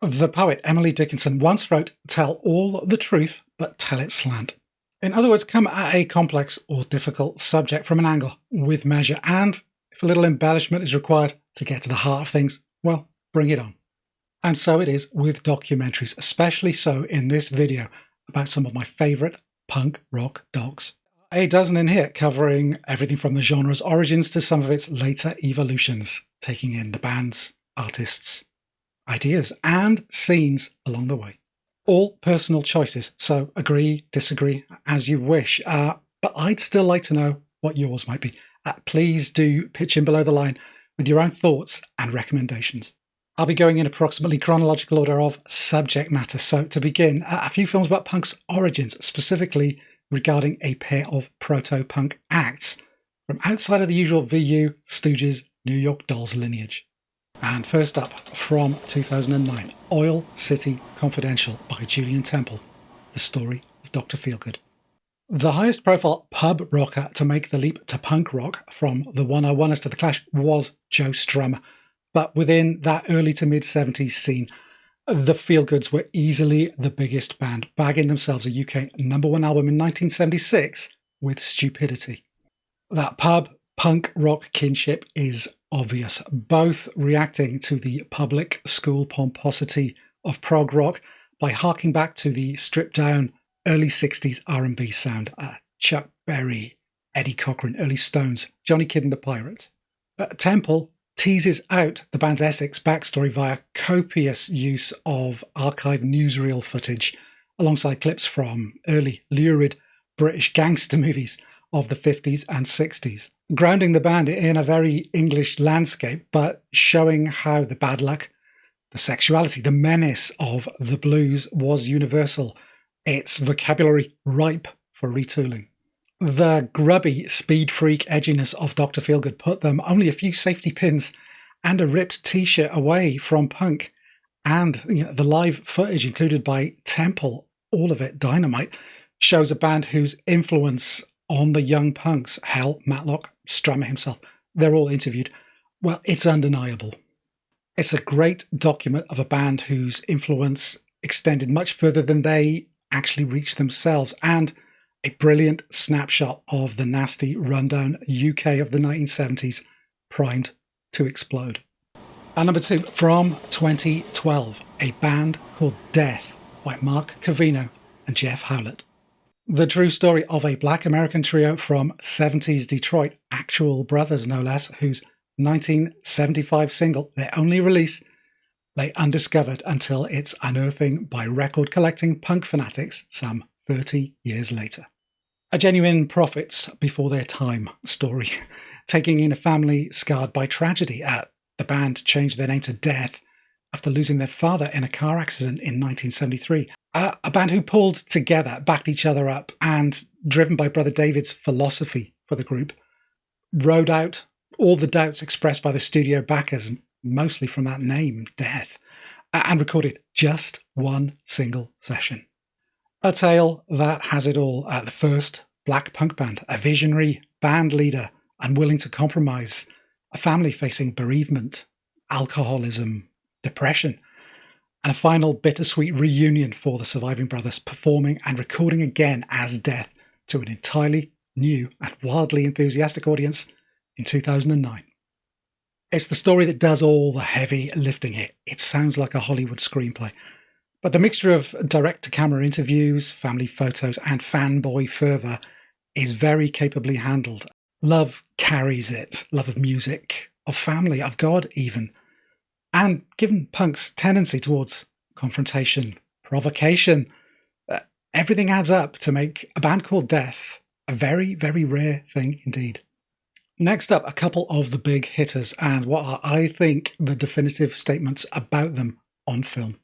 The poet Emily Dickinson once wrote, "Tell all the truth, but tell it slant." In other words, come at a complex or difficult subject from an angle with measure, and if a little embellishment is required to get to the heart of things, well, bring it on. And so it is with documentaries, especially so in this video about some of my favourite punk rock docs. A dozen in here, covering everything from the genre's origins to some of its later evolutions, taking in the bands, artists, ideas and scenes along the way. All personal choices, so agree, disagree, as you wish. But I'd still like to know what yours might be. Please do pitch in below the line with your own thoughts and recommendations. I'll be going in approximately chronological order of subject matter. So to begin, a few films about punk's origins, specifically regarding a pair of proto-punk acts from outside of the usual VU, Stooges, New York Dolls lineage. And first up, from 2009, Oil City Confidential by Julian Temple, the story of Dr. Feelgood. The highest profile pub rocker to make the leap to punk rock from the 101ers to the Clash was Joe Strummer. But within that early to mid-70s scene, the Feelgoods were easily the biggest band, bagging themselves a UK #1 album in 1976 with Stupidity. That pub punk rock kinship is obvious, both reacting to the public school pomposity of prog rock by harking back to the stripped-down early 60s R&B sound. Chuck Berry, Eddie Cochran, early Stones, Johnny Kidd and the Pirates. Temple teases out the band's Essex backstory via copious use of archive newsreel footage, alongside clips from early lurid British gangster movies of the 50s and 60s, grounding the band in a very English landscape, but showing how the bad luck, the sexuality, the menace of the blues was universal, its vocabulary ripe for retooling. The grubby speed freak edginess of Dr. Feelgood put them only a few safety pins and a ripped t-shirt away from punk, and the live footage included by Temple, all of it dynamite, shows a band whose influence on the young punks, hell, Matlock, Strummer himself, they're all interviewed. Well, it's undeniable. It's a great document of a band whose influence extended much further than they actually reached themselves, and a brilliant snapshot of the nasty rundown UK of the 1970s, primed to explode. And number 2, from 2012, a band called Death by Mark Covino and Jeff Howlett. The true story of a black American trio from 70s Detroit, actual brothers no less, whose 1975 single, their only release, lay undiscovered until its unearthing by record-collecting punk fanatics some 30 years later. A genuine prophets before their time story, taking in a family scarred by tragedy. The band changed their name to Death after losing their father in a car accident in 1973. A band who pulled together, backed each other up, and, driven by Brother David's philosophy for the group, rode out all the doubts expressed by the studio backers, mostly from that name, Death, and recorded just one single session. A tale that has it all. The first black punk band, a visionary band leader unwilling to compromise, a family facing bereavement, alcoholism, depression, and a final bittersweet reunion for the surviving brothers, performing and recording again as Death to an entirely new and wildly enthusiastic audience in 2009. It's the story that does all the heavy lifting here. It sounds like a Hollywood screenplay. But the mixture of direct-to-camera interviews, family photos, and fanboy fervour is very capably handled. Love carries it. Love of music, of family, of God even. And given punk's tendency towards confrontation, provocation, everything adds up to make a band called Death a very, very rare thing indeed. Next up, a couple of the big hitters and what are, I think, the definitive statements about them on film.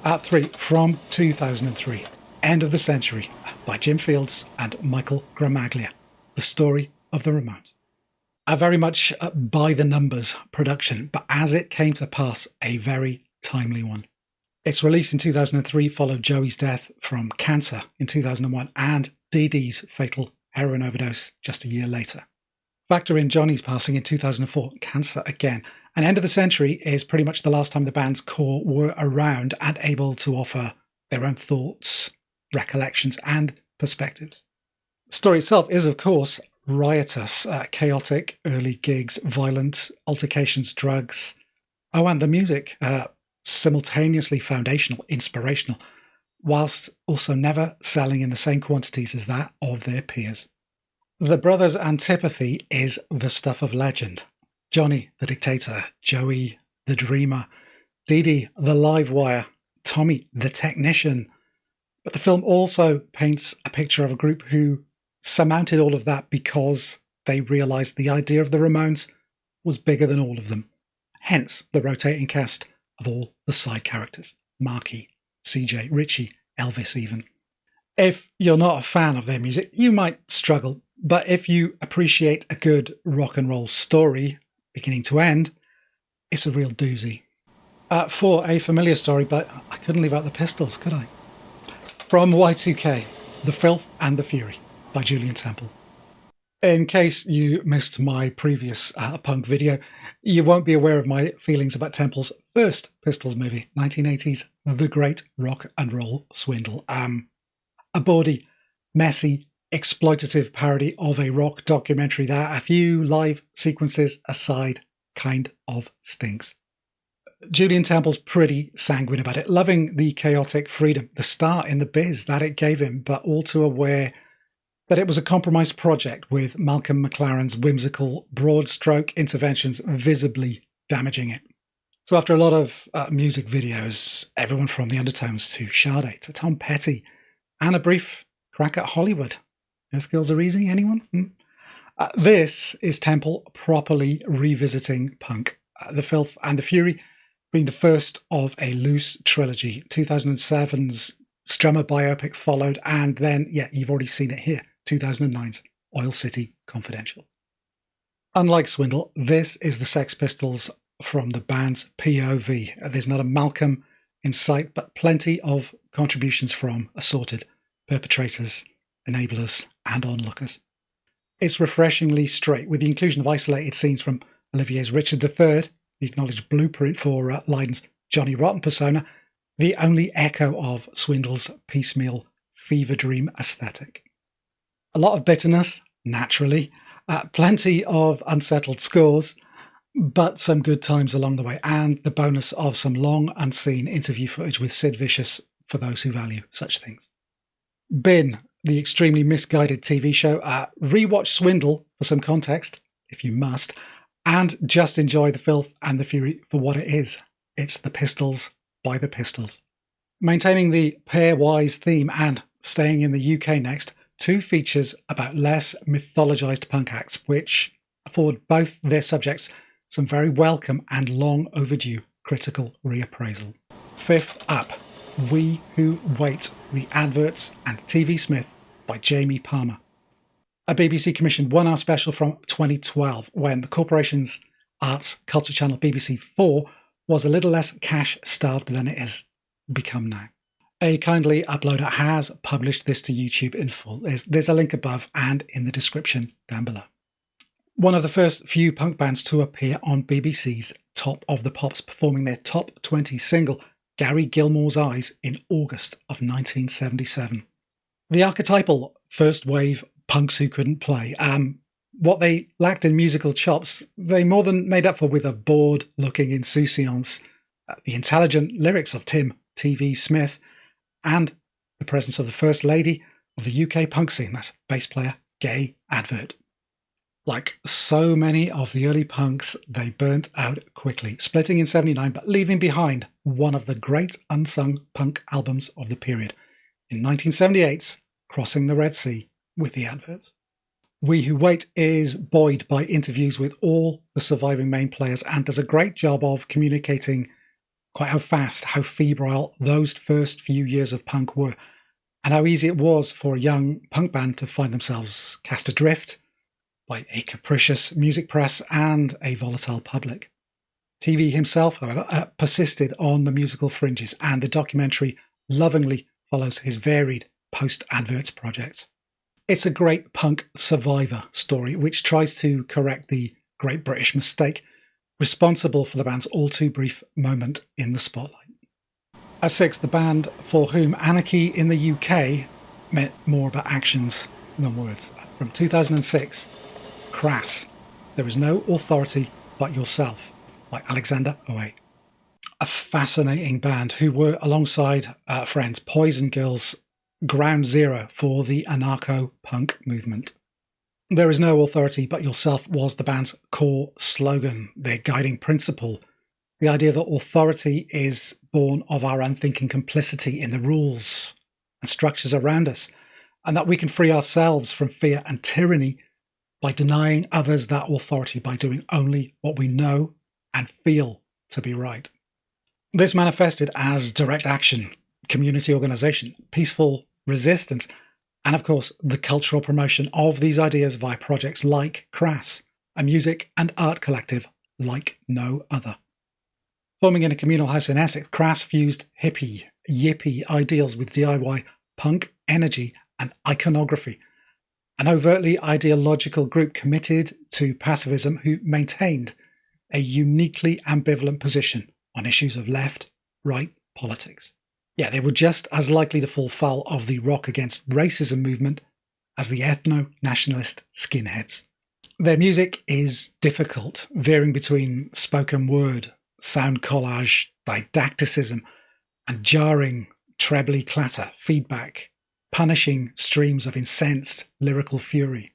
At 3, from 2003, End of the Century by Jim Fields and Michael Gramaglia, the story of the Ramones. A very much by-the-numbers production, but as it came to pass, a very timely one. Its release in 2003 followed Joey's death from cancer in 2001 and Dee Dee's fatal heroin overdose just a year later. Factor in Johnny's passing in 2004, cancer again. And end of the century is pretty much the last time the band's core were around and able to offer their own thoughts, recollections, and perspectives. The story itself is, of course, riotous, chaotic, early gigs, violent, altercations, drugs. Oh, and the music, simultaneously foundational, inspirational, whilst also never selling in the same quantities as that of their peers. The brothers' antipathy is the stuff of legend. Johnny, the dictator, Joey, the dreamer, Dee Dee, the live wire, Tommy, the technician. But the film also paints a picture of a group who surmounted all of that because they realised the idea of the Ramones was bigger than all of them. Hence the rotating cast of all the side characters. Marky, CJ, Richie, Elvis even. If you're not a fan of their music, you might struggle. But if you appreciate a good rock and roll story, beginning to end, it's a real doozy. For a familiar story, but I couldn't leave out the Pistols, could I? From Y2K, The Filth and the Fury by Julian Temple. In case you missed my previous punk video, you won't be aware of my feelings about Temple's first Pistols movie, 1980's The Great Rock and Roll Swindle. A bawdy, messy, exploitative parody of a rock documentary that, a few live sequences aside, kind of stinks. Julian Temple's pretty sanguine about it, loving the chaotic freedom, the start in the biz that it gave him, but all too aware that it was a compromised project with Malcolm McLaren's whimsical, broad-stroke interventions visibly damaging it. So after a lot of music videos, everyone from the Undertones to Sade to Tom Petty, and a brief crack at Hollywood. Earth Girls Are Easy, anyone? This is Temple properly revisiting punk. The Filth and the Fury being the first of a loose trilogy. 2007's Strummer biopic followed, and then, yeah, you've already seen it here, 2009's Oil City Confidential. Unlike Swindle, this is the Sex Pistols from the band's POV. There's not a Malcolm in sight, but plenty of contributions from assorted perpetrators, enablers, and onlookers. It's refreshingly straight, with the inclusion of isolated scenes from Olivier's Richard III, the acknowledged blueprint for Lydon's Johnny Rotten persona, the only echo of Swindle's piecemeal fever dream aesthetic. A lot of bitterness, naturally, plenty of unsettled scores, but some good times along the way, and the bonus of some long unseen interview footage with Sid Vicious for those who value such things. Bin, the extremely misguided TV show, rewatch Swindle for some context, if you must, and just enjoy The Filth and the Fury for what it is. It's the Pistols by the Pistols. Maintaining the pairwise theme and staying in the UK next, two features about less mythologized punk acts, which afford both their subjects some very welcome and long overdue critical reappraisal. Fifth up, We Who Wait, the Adverts and TV Smith by Jamie Palmer. A BBC commissioned 1 hour special from 2012 when the corporation's arts culture channel BBC4 was a little less cash starved than it has become now. A kindly uploader has published this to YouTube in full. There's a link above and in the description down below. One of the first few punk bands to appear on BBC's Top of the Pops, performing their top 20 single, Gary Gilmore's Eyes, in August of 1977. The archetypal first wave punks who couldn't play. What they lacked in musical chops, they more than made up for with a bored-looking insouciance, the intelligent lyrics of Tim TV Smith, and the presence of the first lady of the UK punk scene, that's bass player Gay Advert. Like so many of the early punks, they burnt out quickly, splitting in 79 but leaving behind one of the great unsung punk albums of the period, in 1978's Crossing the Red Sea with the Adverts. We Who Wait is buoyed by interviews with all the surviving main players and does a great job of communicating quite how fast, how febrile those first few years of punk were, and how easy it was for a young punk band to find themselves cast adrift by a capricious music press and a volatile public. TV himself, however, persisted on the musical fringes, and the documentary lovingly follows his varied post-Adverts projects. It's a great punk survivor story which tries to correct the Great British mistake responsible for the band's all too brief moment in the spotlight. At 6, the band for whom anarchy in the UK meant more about actions than words. From 2006, Crass, There Is No Authority But Yourself by Alexander Oe. A fascinating band who were, alongside friends Poison Girls, ground zero for the anarcho-punk movement. There is no authority but yourself was the band's core slogan, their guiding principle. The idea that authority is born of our unthinking complicity in the rules and structures around us, and that we can free ourselves from fear and tyranny by denying others that authority by doing only what we know and feel to be right. This manifested as direct action, community organisation, peaceful resistance, and of course the cultural promotion of these ideas via projects like Crass, a music and art collective like no other. Forming in a communal house in Essex, Crass fused hippie, yippie ideals with DIY punk energy and iconography, an overtly ideological group committed to pacifism who maintained a uniquely ambivalent position on issues of left-right politics. Yeah, they were just as likely to fall foul of the rock against racism movement as the ethno-nationalist skinheads. Their music is difficult, veering between spoken word, sound collage, didacticism, and jarring trebly clatter, feedback, punishing streams of incensed lyrical fury.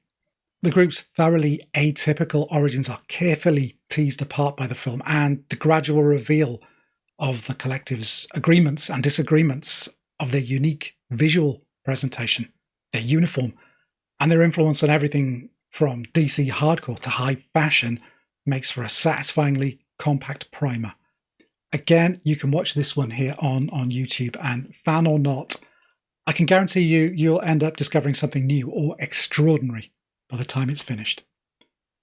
The group's thoroughly atypical origins are carefully teased apart by the film, and the gradual reveal of the collective's agreements and disagreements, of their unique visual presentation, their uniform, and their influence on everything from DC hardcore to high fashion makes for a satisfyingly compact primer. Again, you can watch this one here on YouTube, and fan or not, I can guarantee you'll end up discovering something new or extraordinary by the time it's finished.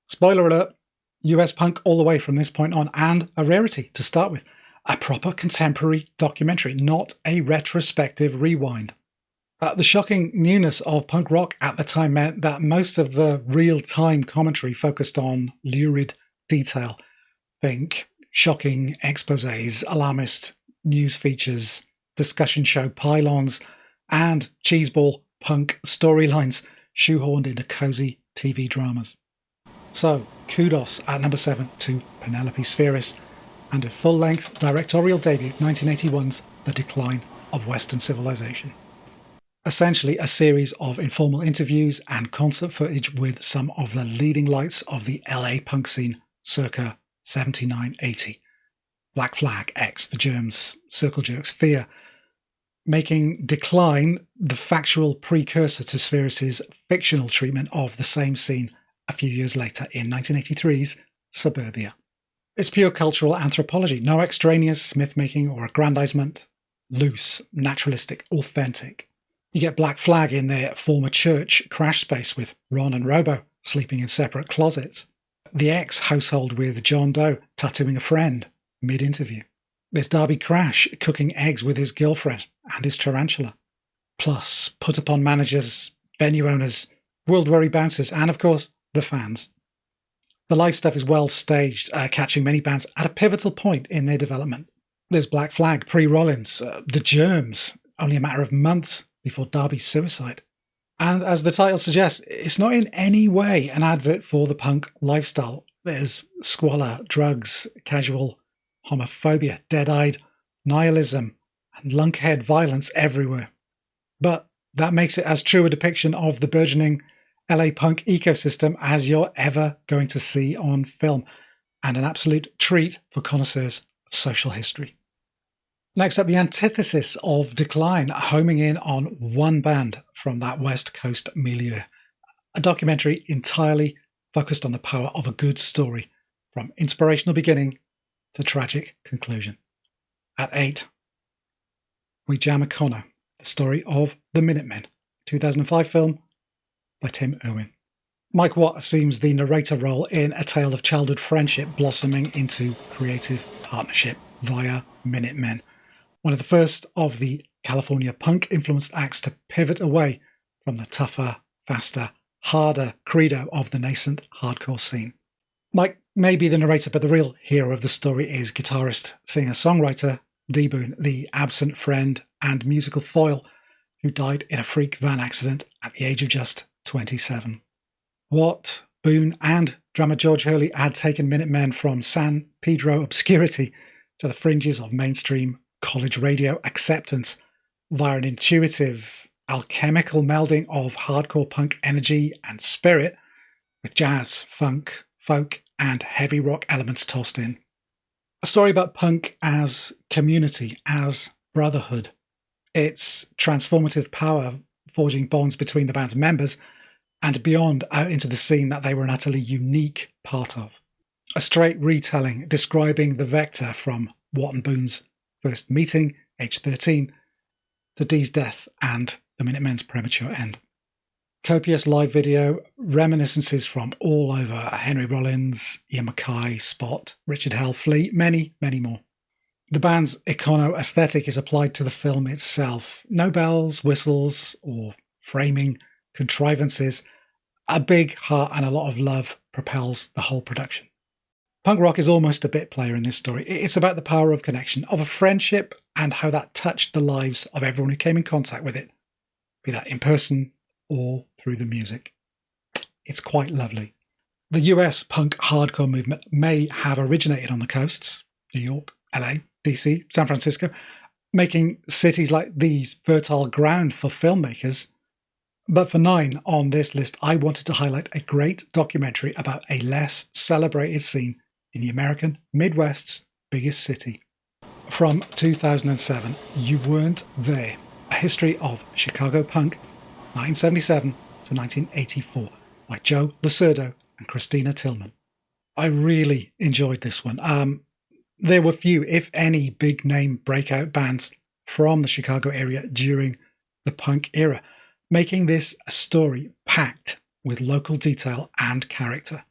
Spoiler alert, US punk all the way from this point on, and a rarity to start with. A proper contemporary documentary, not a retrospective rewind. The shocking newness of punk rock at the time meant that most of the real-time commentary focused on lurid detail. Think shocking exposés, alarmist news features, discussion show pylons, and cheeseball punk storylines shoehorned into cosy TV dramas. So, kudos at number 7 to Penelope Spheris, and a full-length directorial debut, 1981's The Decline of Western Civilization. Essentially a series of informal interviews and concert footage with some of the leading lights of the LA punk scene circa 79-80. Black Flag, X, The Germs, Circle Jerks, Fear, making Decline the factual precursor to Spheris' fictional treatment of the same scene a few years later in 1983's Suburbia. It's pure cultural anthropology, no extraneous myth-making or aggrandizement, loose, naturalistic, authentic. You get Black Flag in their former church crash space with Ron and Robo sleeping in separate closets. The X household with John Doe tattooing a friend mid-interview. There's Darby Crash cooking eggs with his girlfriend and his tarantula. Plus, put-upon managers, venue owners, world-weary bouncers, and of course, the fans. The live stuff is well staged, catching many bands at a pivotal point in their development. There's Black Flag, pre-Rollins, The Germs, only a matter of months before Darby's suicide. And as the title suggests, it's not in any way an advert for the punk lifestyle. There's squalor, drugs, casual homophobia, dead-eyed nihilism, and lunkhead violence everywhere. But that makes it as true a depiction of the burgeoning LA punk ecosystem as you're ever going to see on film, and an absolute treat for connoisseurs of social history. Next up, the antithesis of Decline, homing in on one band from that West Coast milieu. A documentary entirely focused on the power of a good story, from inspirational beginning to tragic conclusion. At 8, we jam a Connor, the story of the Minutemen, 2005 film by Tim Irwin. Mike Watt assumes the narrator role in a tale of childhood friendship blossoming into creative partnership via Minutemen, one of the first of the California punk-influenced acts to pivot away from the tougher, faster, harder credo of the nascent hardcore scene. Mike may be the narrator, but the real hero of the story is guitarist, singer-songwriter D. Boone, the absent friend and musical foil who died in a freak van accident at the age of just 27. What Boone and drummer George Hurley had taken Minutemen from San Pedro obscurity to the fringes of mainstream college radio acceptance via an intuitive, alchemical melding of hardcore punk energy and spirit with jazz, funk, folk, and heavy rock elements tossed in. A story about punk as community, as brotherhood. Its transformative power forging bonds between the band's members and beyond out into the scene that they were an utterly unique part of. A straight retelling describing the vector from Watt and Boone's first meeting, age 13, to Dee's death and the Minutemen's premature end. Copious live video, reminiscences from all over: Henry Rollins, Ian MacKaye, Spot, Richard Hell, Flea, many, many more. The band's icono aesthetic is applied to the film itself. No bells, whistles, or framing contrivances. A big heart and a lot of love propels the whole production. Punk rock is almost a bit player in this story. It's about the power of connection, of a friendship, and how that touched the lives of everyone who came in contact with it, be that in person or through the music. It's quite lovely. The US punk hardcore movement may have originated on the coasts, New York, LA, DC, San Francisco, making cities like these fertile ground for filmmakers. But for 9 on this list, I wanted to highlight a great documentary about a less celebrated scene in the American Midwest's biggest city. From 2007, You Weren't There, a history of Chicago punk, 1977 to 1984, by Joe Lacerdo and Christina Tillman. I really enjoyed this one. There were few, if any, big-name breakout bands from the Chicago area during the punk era, making this a story packed with local detail and character.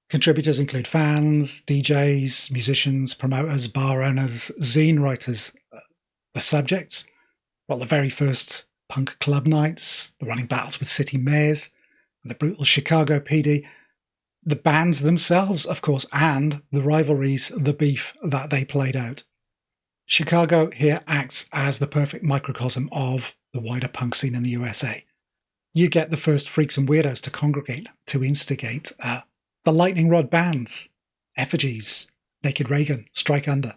Contributors include fans, DJs, musicians, promoters, bar owners, zine writers. The subjects? Well, the very first punk club nights, the running battles with city mayors, the brutal Chicago PD, the bands themselves, of course, and the rivalries, the beef that they played out. Chicago here acts as the perfect microcosm of the wider punk scene in the USA. You get the first freaks and weirdos to congregate, to instigate, the lightning rod bands, Effigies, Naked Reagan, Strike Under,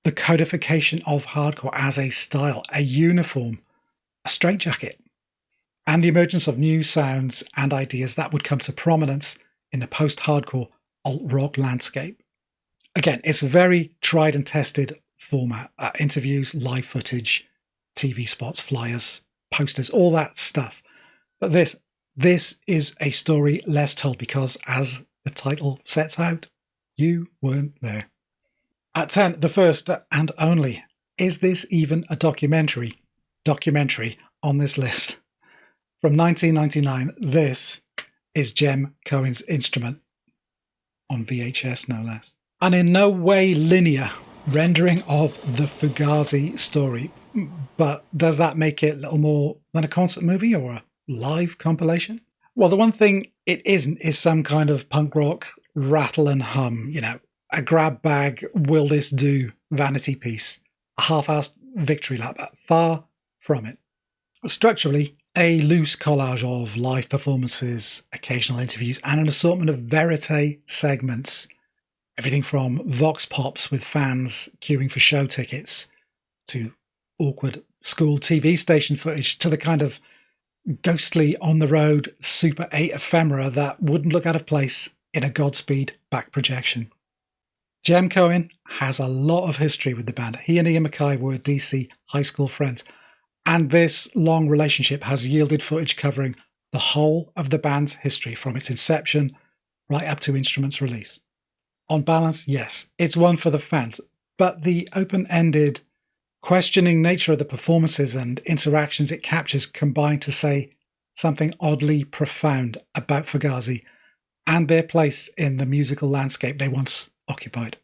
the codification of hardcore as a style, a uniform, a straitjacket, and the emergence of new sounds and ideas that would come to prominence in the post-hardcore alt-rock landscape. Again, it's a very tried and tested format. Interviews, live footage, TV spots, flyers, posters, all that stuff. But this is a story less told because, as the title sets out, you weren't there. At 10, the first and only, is this even a documentary on this list? From 1999, this is Jem Cohen's Instrument, on VHS no less. An in no way linear rendering of the Fugazi story, but does that make it a little more than a concert movie or a live compilation? Well, the one thing it isn't is some kind of punk rock rattle and hum, a grab bag, will this do vanity piece, a half-assed victory lap. Far from it. Structurally, a loose collage of live performances, occasional interviews, and an assortment of verite segments. Everything from vox pops with fans queuing for show tickets, to awkward school TV station footage, to the kind of ghostly on-the-road Super 8 ephemera that wouldn't look out of place in a Godspeed back projection. Jem Cohen has a lot of history with the band. He and Ian MacKaye were DC high school friends, and this long relationship has yielded footage covering the whole of the band's history from its inception right up to Instrument's release. On balance, yes, it's one for the fans, but the open-ended, questioning nature of the performances and interactions it captures combine to say something oddly profound about Fugazi and their place in the musical landscape they once occupied.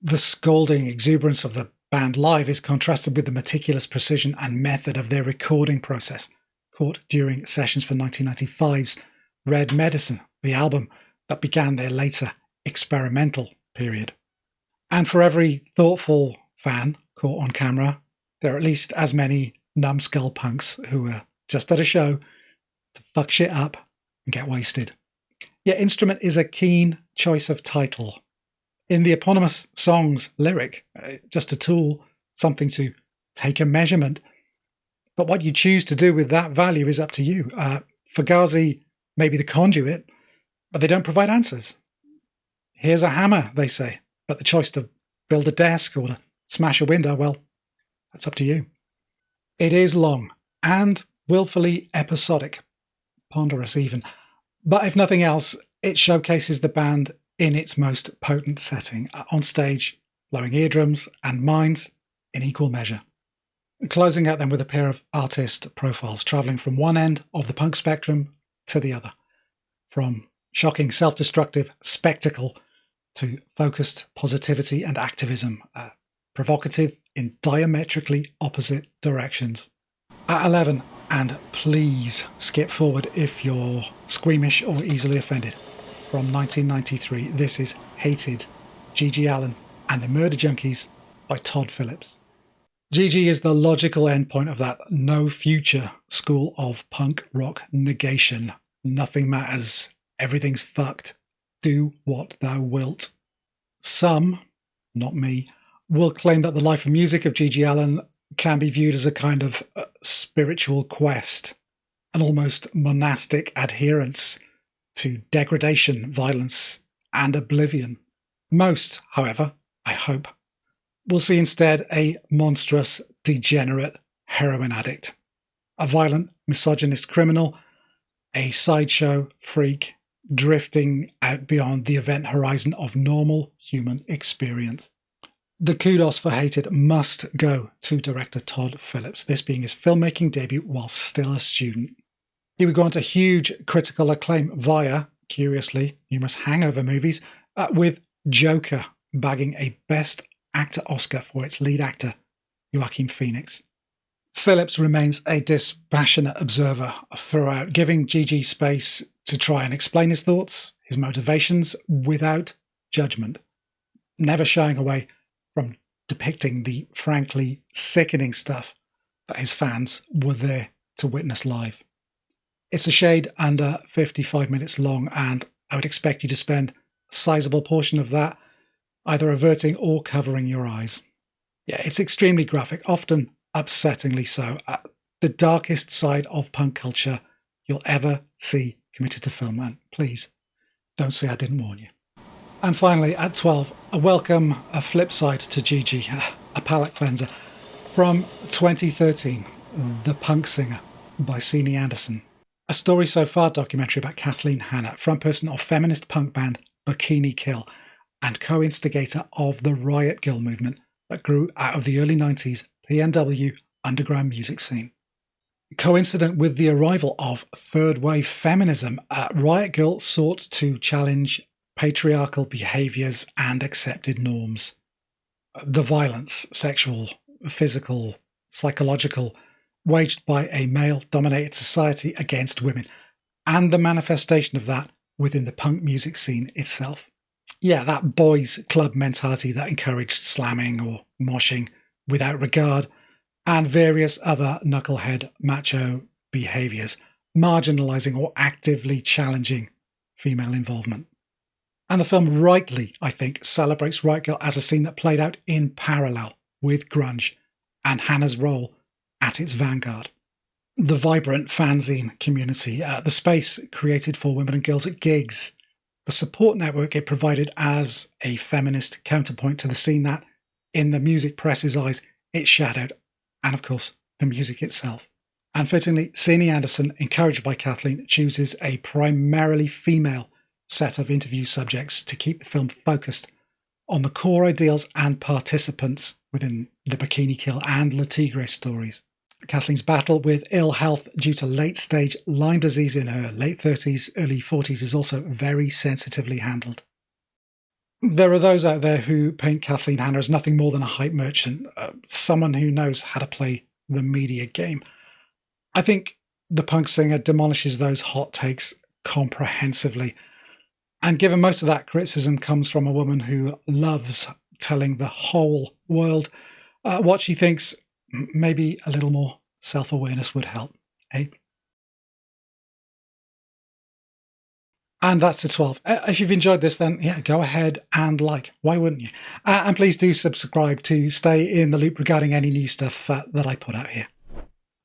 The scolding exuberance of the band live is contrasted with the meticulous precision and method of their recording process, caught during sessions for 1995's Red Medicine, the album that began their later experimental period. And for every thoughtful fan caught on camera, there are at least as many numbskull punks who are just at a show to fuck shit up and get wasted. Yet Instrument is a keen choice of title. In the eponymous song's lyric, just a tool, something to take a measurement. But what you choose to do with that value is up to you. Fugazi may be the conduit, but they don't provide answers. Here's a hammer, they say, but the choice to build a desk or to smash a window, well, that's up to you. It is long and willfully episodic, ponderous even. But if nothing else, it showcases the band in its most potent setting, on stage, blowing eardrums and minds in equal measure. Closing out then with a pair of artist profiles travelling from one end of the punk spectrum to the other, from shocking self-destructive spectacle to focused positivity and activism, provocative in diametrically opposite directions. At 11, and please skip forward if you're squeamish or easily offended, from 1993, this is Hated, G.G. Allen and the Murder Junkies by Todd Phillips. G.G. is the logical endpoint of that no future school of punk rock negation. Nothing matters, everything's fucked, do what thou wilt. Some, not me, will claim that the life and music of G.G. Allen can be viewed as a kind of spiritual quest, an almost monastic adherence to degradation, violence, and oblivion. Most, however, I hope, will see instead a monstrous, degenerate heroin addict, a violent, misogynist criminal, a sideshow freak, drifting out beyond the event horizon of normal human experience. The kudos for Hated must go to director Todd Phillips, this being his filmmaking debut while still a student. He would go on to huge critical acclaim via, curiously, numerous hangover movies, with Joker bagging a Best Actor Oscar for its lead actor, Joaquin Phoenix. Phillips remains a dispassionate observer throughout, giving G.G. space to try and explain his thoughts, his motivations, without judgment, never shying away from depicting the frankly sickening stuff that his fans were there to witness live. It's a shade under 55 minutes long, and I would expect you to spend a sizable portion of that either averting or covering your eyes. Yeah, it's extremely graphic, often upsettingly so. The darkest side of punk culture you'll ever see committed to film, and please, don't say I didn't warn you. And finally, at 12, a flip side to G.G., a palate cleanser, from 2013, The Punk Singer by Ceenie Anderson. A Story So Far documentary about Kathleen Hanna, frontperson of feminist punk band Bikini Kill, and co-instigator of the Riot Girl movement that grew out of the early 90s PNW underground music scene. Coincident with the arrival of third-wave feminism, Riot Girl sought to challenge patriarchal behaviours and accepted norms. The violence, sexual, physical, psychological, waged by a male-dominated society against women, and the manifestation of that within the punk music scene itself. Yeah, that boys' club mentality that encouraged slamming or moshing without regard, and various other knucklehead macho behaviours, marginalising or actively challenging female involvement. And the film rightly, I think, celebrates Riot Girl as a scene that played out in parallel with grunge and Hannah's role at its vanguard. The vibrant fanzine community, the space created for women and girls at gigs, the support network it provided as a feminist counterpoint to the scene that, in the music press's eyes, it shadowed, and of course, the music itself. And fittingly, Ceenie Anderson, encouraged by Kathleen, chooses a primarily female set of interview subjects to keep the film focused on the core ideals and participants within the Bikini Kill and Le Tigre stories. Kathleen's battle with ill health due to late-stage Lyme disease in her late 30s, early 40s is also very sensitively handled. There are those out there who paint Kathleen Hanna as nothing more than a hype merchant, someone who knows how to play the media game. I think the punk singer demolishes those hot takes comprehensively. And given most of that criticism comes from a woman who loves telling the whole world what she thinks, maybe a little more self-awareness would help, eh? And that's the 12. If you've enjoyed this, then yeah, go ahead and like. Why wouldn't you? And please do subscribe to stay in the loop regarding any new stuff that I put out here.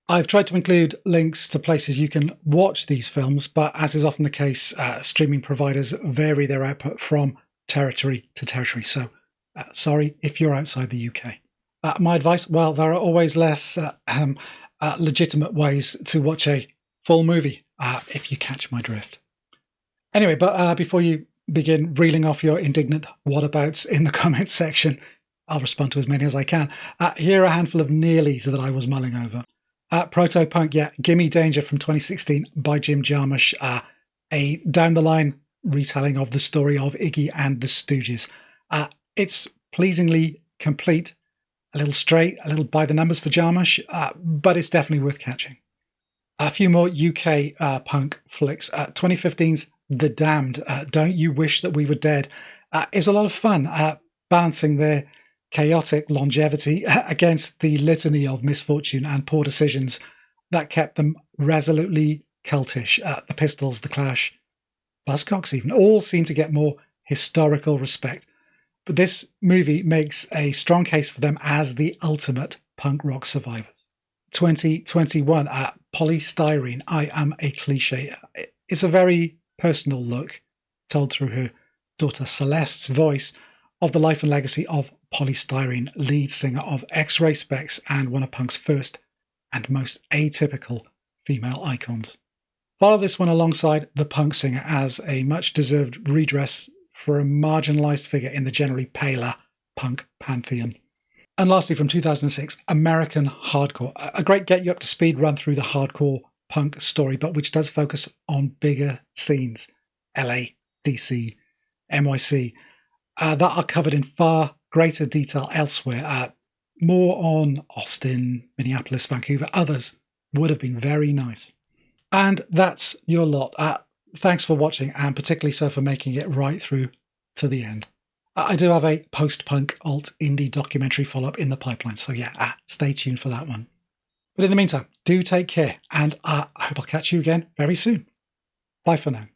I've tried to include links to places you can watch these films, but as is often the case, streaming providers vary their output from territory to territory. So sorry if you're outside the UK. My advice, well, there are always less legitimate ways to watch a full movie, if you catch my drift. Anyway, but before you begin reeling off your indignant whatabouts in the comments section, I'll respond to as many as I can. Here are a handful of nearlies that I was mulling over. Proto-punk, yeah, Gimme Danger from 2016 by Jim Jarmusch, a down-the-line retelling of the story of Iggy and the Stooges. It's pleasingly complete, a little straight, a little by the numbers for Jarmusch, but it's definitely worth catching. A few more UK punk flicks. 2015's The Damned, Don't You Wish That We Were Dead, is a lot of fun, balancing their chaotic longevity against the litany of misfortune and poor decisions that kept them resolutely cultish. The Pistols, The Clash, Buzzcocks even, all seem to get more historical respect. But this movie makes a strong case for them as the ultimate punk rock survivors. 2021, Polystyrene, I Am a Cliche. It's a very personal look, told through her daughter Celeste's voice, of the life and legacy of Polystyrene, lead singer of X-Ray Spex and one of punk's first and most atypical female icons. Follow this one alongside the punk singer as a much-deserved redress for a marginalised figure in the generally paler punk pantheon. And lastly, from 2006, American Hardcore, a great get-you-up-to-speed run through the hardcore punk story, but which does focus on bigger scenes, LA, DC, NYC, that are covered in far greater detail elsewhere. More on Austin, Minneapolis, Vancouver, others would have been very nice. And that's your lot. Thanks for watching, and particularly so for making it right through to the end. I do have a post-punk alt-indie documentary follow-up in the pipeline, so yeah, stay tuned for that one. But in the meantime, do take care, and I hope I'll catch you again very soon. Bye for now.